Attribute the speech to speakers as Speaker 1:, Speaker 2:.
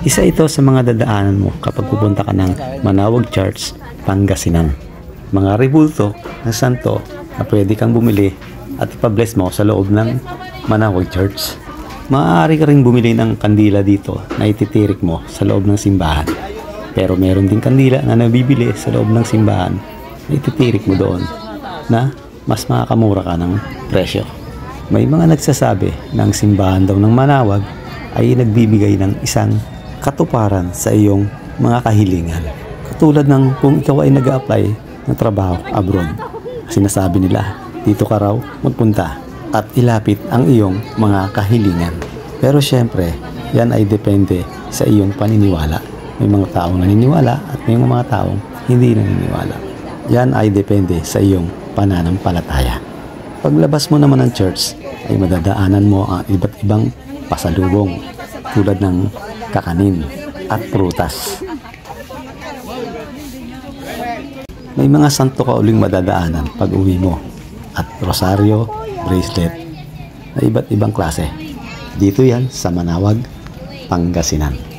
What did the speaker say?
Speaker 1: Isa ito sa mga dadaanan mo kapag pupunta ka ng Manawag Church, Pangasinan. Mga rebulto ng santo na pwede kang bumili at ipabless mo sa loob ng Manawag Church. Maaari ka ring bumili ng kandila dito na ititirik mo sa loob ng simbahan. Pero meron din kandila na nabibili sa loob ng simbahan na ititirik mo doon na mas makakamura ka ng presyo. May mga nagsasabi na ang simbahan daw ng Manawag ay nagbibigay ng isang katuparan sa iyong mga kahilingan. Katulad ng kung ikaw ay nag-a-apply ng trabaho abroad. Sinasabi nila, dito ka raw magpunta at ilapit ang iyong mga kahilingan. Pero syempre, yan ay depende sa iyong paniniwala. May mga taong naniniwala at may mga taong hindi naniniwala. Yan ay depende sa iyong pananampalataya. Paglabas mo naman ng church, ay madadaanan mo ang iba't ibang pasalubong tulad ng kakanin at prutas. May mga santo ka uling madadaanan pag uwi mo at rosaryo, bracelet na iba't ibang klase. Dito yan sa Manawag, Pangasinan.